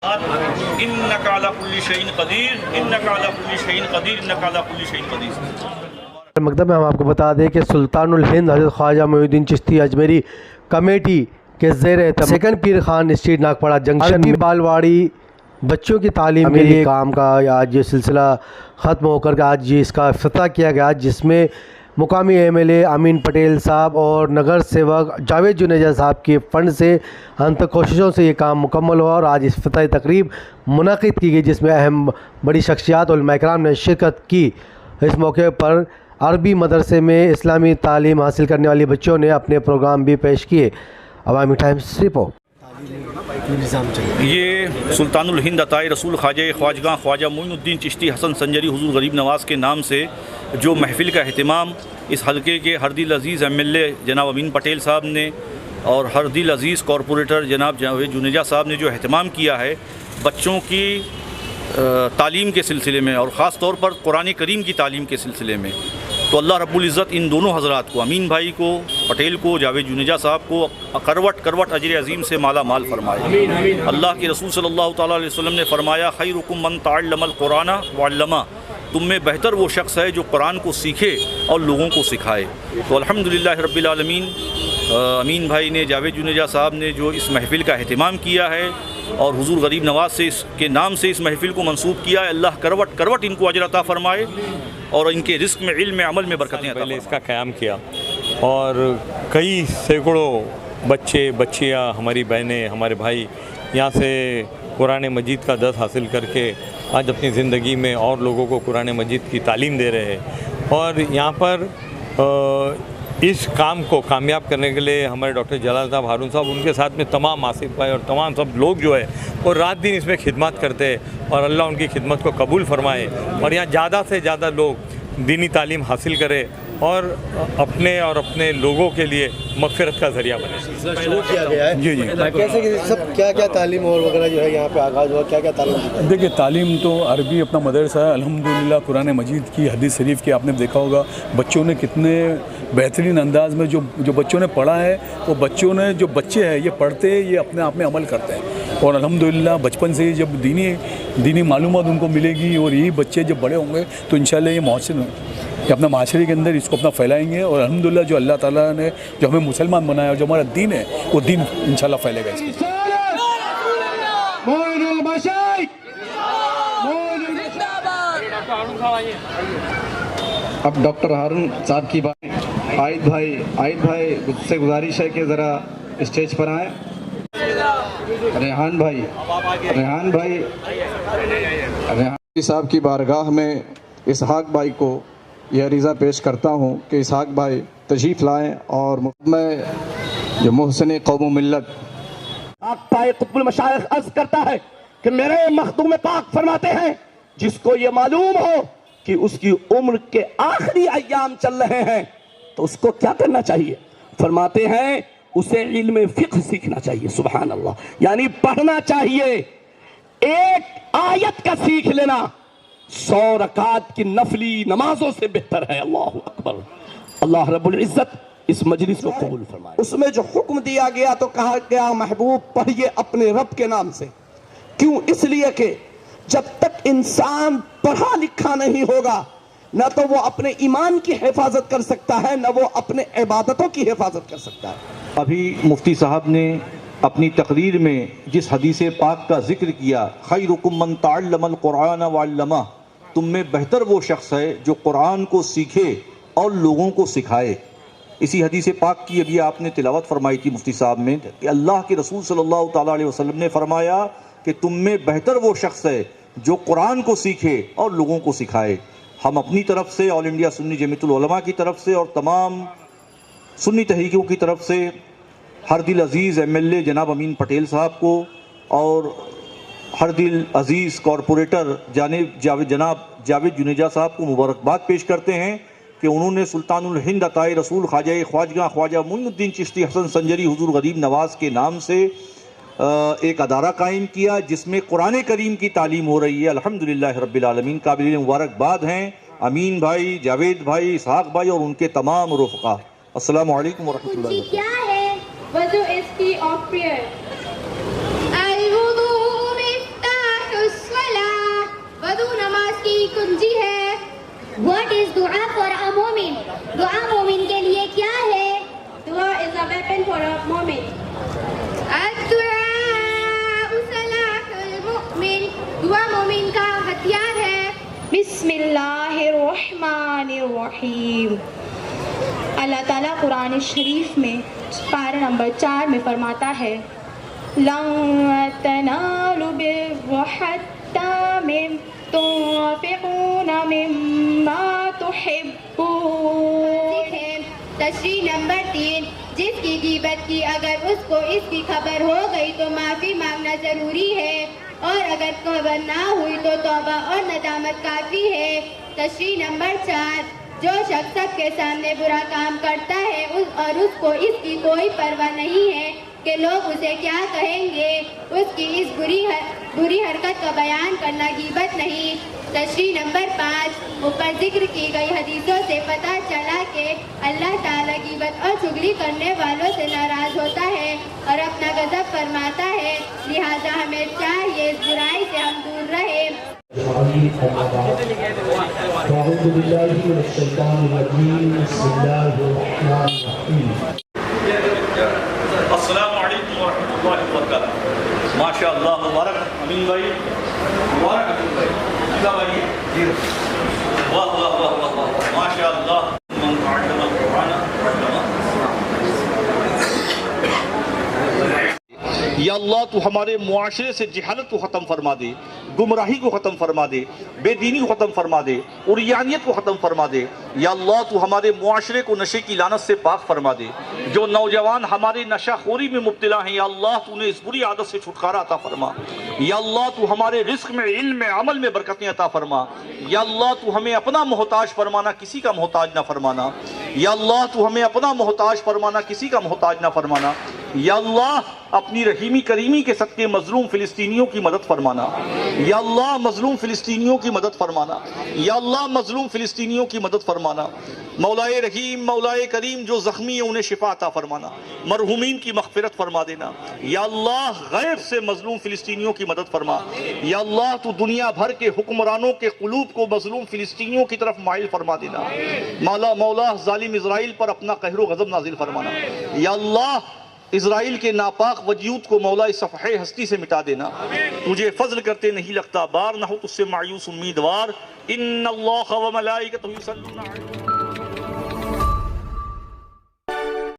إنك على كل شيء قدير إنك على كل شيء قدير إنك على كل شيء قدير۔ مکتب میں ہم آپ کو بتا دیں کہ سلطان الہند حضرت خواجہ معین الدین چشتی اجمیری کمیٹی کے زیر اہتمام سیکنڈ پیر خان اسٹریٹ ناگپڑا جنکشن میں بالواڑی بچوں کی تعلیم کے لیے کام کا آج یہ سلسلہ ختم ہو کر آج اس کا افتتاح کیا گیا، جس میں مقامی ایم ایل اے امین پٹیل صاحب اور نگر سیوک جاوید جنیجا صاحب کے فنڈ سے انت کوششوں سے یہ کام مکمل ہوا اور آج افتتاحی تقریب منعقد کی گئی، جس میں اہم بڑی شخصیات علماء کرام نے شرکت کی۔ اس موقع پر عربی مدرسے میں اسلامی تعلیم حاصل کرنے والی بچوں نے اپنے پروگرام بھی پیش کیے۔ عوامی ٹائمز رپورٹ۔ یہ سلطان الہند عطائے رسول خواجہ معین الدین چشتی حسن سنجری حضور غریب نواز کے نام سے جو محفل کا اہتمام اس حلقے کے ہردل عزیز ایم ایل اے جناب امین پٹیل صاحب نے اور ہردل عزیز کارپوریٹر جناب جاوید جنیجا صاحب نے جو اہتمام کیا ہے بچوں کی تعلیم کے سلسلے میں اور خاص طور پر قرآن کریم کی تعلیم کے سلسلے میں، تو اللہ رب العزت ان دونوں حضرات کو، امین بھائی کو، پٹیل کو، جاوید جنیجا صاحب کو کروٹ اجر عظیم سے مالا مال فرمائے۔ اللہ کے رسول صلی اللہ تعالیٰ علیہ وسلم نے فرمایا خیرکم من تعلم القرآن وعلمہ، تم میں بہتر وہ شخص ہے جو قرآن کو سیکھے اور لوگوں کو سکھائے۔ تو الحمدللہ رب العالمین امین بھائی نے، جاوید جنیجا صاحب نے جو اس محفل کا اہتمام کیا ہے اور حضور غریب نواز سے اس کے نام سے اس محفل کو منسوب کیا ہے، اللہ کروٹ ان کو اجر عطا فرمائے اور ان کے رزق میں، علم میں، عمل میں برکتیں عطا فرمائے۔ اس کا قیام کیا اور کئی سینکڑوں بچے بچیاں، ہماری بہنیں، ہمارے بھائی یہاں سے قرآن مجید کا درس حاصل کر کے آج اپنی زندگی میں اور لوگوں کو قرآن مجید کی تعلیم دے رہے ہیں۔ اور یہاں پر اس کام کو کامیاب کرنے کے لیے ہمارے ڈاکٹر جلال صاحب، ہارون صاحب، ان کے ساتھ میں تمام آصف بھائی اور تمام سب لوگ جو ہے وہ رات دن اس میں خدمات کرتے ہیں، اور اللہ ان کی خدمت کو قبول فرمائے اور یہاں زیادہ سے زیادہ لوگ دینی تعلیم حاصل کرے اور اپنے لوگوں کے لیے مغفرت کا ذریعہ بنے۔ شروع کیا گیا ہے جی کیسے سب کیا تعلیم اور وغیرہ جو ہے یہاں پہ آغاز ہوا، کیا تعلیم؟ دیکھیے، تعلیم تو عربی اپنا مدرسہ ہے الحمدللہ، قرآن مجید کی حدیث شریف کی آپ نے دیکھا ہوگا بچوں نے کتنے بہترین انداز میں جو بچوں نے پڑھا ہے، وہ بچوں نے جو بچے ہیں یہ پڑھتے ہیں، یہ اپنے آپ میں عمل کرتے ہیں، اور الحمدللہ بچپن سے ہی جب دینی معلومات ان کو ملے گی اور یہی بچے جب بڑے ہوں گے تو انشاءاللہ یہ اپنا معاشرے کے اندر اس کو اپنا پھیلائیں گے، اور الحمدللہ جو اللہ تعالیٰ نے جو ہمیں مسلمان بنایا اور جو ہمارا دین ہے وہ دین انشاءاللہ پھیلے گا۔ اس کی اب ڈاکٹر ہارون صاحب کی بات، عائد بھائی سے گزارش ہے کہ ذرا اسٹیج پر آئیں۔ ریحان بھائی صاحب کی بارگاہ میں اسحاق بھائی کو یہ عریضہ پیش کرتا ہوں کہ اسحاق بھائی تشریف لائیں اور میں جو محسن قوم و ملت قطب المشائخ عرض کرتا ہے کہ میرے مخدوم پاک فرماتے ہیں جس کو یہ معلوم ہو کہ اس کی عمر کے آخری ایام چل رہے ہیں تو اس کو کیا کرنا چاہیے؟ فرماتے ہیں اسے علم فقہ سیکھنا چاہیے۔ سبحان اللہ، یعنی پڑھنا چاہیے۔ ایک آیت کا سیکھ لینا 100 رکعت کی نفلی نمازوں سے بہتر ہے۔ اللہ اکبر۔ اللہ رب العزت اس مجلس کو قبول فرمائے۔ اس میں جو حکم دیا گیا تو کہا گیا محبوب پڑھیے اپنے رب کے نام سے۔ کیوں؟ اس لیے کہ جب تک انسان پڑھا لکھا نہیں ہوگا نہ تو وہ اپنے ایمان کی حفاظت کر سکتا ہے، نہ وہ اپنے عبادتوں کی حفاظت کر سکتا ہے۔ ابھی مفتی صاحب نے اپنی تقریر میں جس حدیث پاک کا ذکر کیا، خیرکم من تعلم القرآن وعلمہ، تم میں بہتر وہ شخص ہے جو قرآن کو سیکھے اور لوگوں کو سکھائے۔ اسی حدیث پاک کی ابھی آپ نے تلاوت فرمائی تھی مفتی صاحب میں کہ اللہ کے رسول صلی اللہ تعالیٰ علیہ وسلم نے فرمایا کہ تم میں بہتر وہ شخص ہے جو قرآن کو سیکھے اور لوگوں کو سکھائے۔ ہم اپنی طرف سے، آل انڈیا سنی جمعیت العلماء کی طرف سے اور تمام سنی تحریکوں کی طرف سے ہردل عزیز ایم ایل اے جناب امین پٹیل صاحب کو اور ہردل عزیز کارپوریٹر جناب جاوید جنیجا صاحب کو مبارکباد پیش کرتے ہیں کہ انہوں نے سلطان الہند عطائے رسول خواجہ معین الدین چشتی حسن سنجری حضور غریب نواز کے نام سے ایک ادارہ قائم کیا جس میں قرآن کریم کی تعلیم ہو رہی ہے۔ الحمدللہ رب العالمین، قابل مبارکباد ہیں امین بھائی، جاوید بھائی، اسحاق بھائی اور ان کے تمام رفقا۔ السلام علیکم ورحمۃ اللہ وبرکاتہ۔ کیا ہے وضو اس کی آف پریئر؟ الوضو دعا مومن کے لیے کیا ہے؟ دعا is a weapon for a مومن. الدعاء سلاح المؤمن. دعا مومن کا ہتھیار ہے. بسم اللہ الرحمن الرحیم. اللہ تعالیٰ قرآن شریف میں پارہ نمبر 4 میں فرماتا ہے لَن تَنَالُوا الْبِرَّ حَتَّىٰ تُنفِقُونَ مِمَّا تُحِبُّونَ. تشریح نمبر 3. جس کی غیبت کی اگر اس کو اس کی خبر ہو گئی تو معافی مانگنا ضروری ہے، اور اگر خبر نہ ہوئی تو توبہ اور ندامت کافی ہے. تشریح نمبر 4. جو شخص سب کے سامنے برا کام کرتا ہے اور اس کو اس کی کوئی پرواہ نہیں ہے کہ لوگ اسے کیا کہیں گے، اس کی اس بری حرکت کا بیان کرنا غیبت نہیں. تشریح نمبر 5. اوپر ذکر کی گئی حدیثوں سے پتہ چلا کہ اللہ تعالیٰ غیبت اور چغلی کرنے والوں سے ناراض ہوتا ہے اور اپنا غضب فرماتا ہے، لہذا ہمیں چاہیے اس برائی سے ہم دور رہیں. أعوذ بالله من الشيطان الرجيم. بسم الله الرحمن الرحيم. السلام علیکم ورحمۃ اللہ وبرکاتہ. ماشاء اللہ. مبارک امین بھائی، مبارک امین بھائی. بھائی جی واہ واہ واہ واہ واہ ماشاء اللہ. من تعلم القرآن وعلمہ. یا اللہ تو ہمارے معاشرے سے جہالت کو ختم فرما دے، گمراہی کو ختم فرما دے، بے دینی کو ختم فرما دے، عریانیت کو ختم فرما دے. یا اللہ تو ہمارے معاشرے کو نشے کی لعنت سے پاک فرما دے. جو نوجوان ہمارے نشہ خوری میں مبتلا ہیں یا اللہ تو انہیں اس بری عادت سے چھٹکارا عطا فرما. یا اللہ تو ہمارے رزق میں، علم میں، عمل میں برکتیں عطا فرما. یا اللہ تو ہمیں اپنا محتاج فرمانا، کسی کا محتاج نہ فرمانا. یا اللہ تو ہمیں اپنا محتاج فرمانا، کسی کا محتاج نہ فرمانا. یا اللہ اپنی رحیمی کریمی کے صدقے مظلوم فلسطینیوں کی مدد فرمانا. یا اللہ مظلوم فلسطینیوں کی مدد فرمانا. یا اللہ مظلوم فلسطینیوں کی مدد فرمانا. مولائے رحیم، مولائے کریم، جو زخمی ہیں انہیں شفا عطا فرمانا. مرحومین کی مغفرت فرما دینا. یا اللہ غیب سے مظلوم فلسطینیوں کی مدد فرما. یا اللہ تو دنیا بھر کے حکمرانوں کے قلوب کو مظلوم فلسطینیوں کی طرف مائل فرما دینا. مولا ظالم اسرائیل پر اپنا قہر و غضب نازل فرمانا. یا اللہ اسرائیل کے ناپاک وجود کو مولا اس صفحہ ہستی سے مٹا دینا. تجھے فضل کرتے نہیں لگتا بار، نہ ہو تجھ سے مایوس امیدوار. ان اللہ و ملائکتہ یصلون علی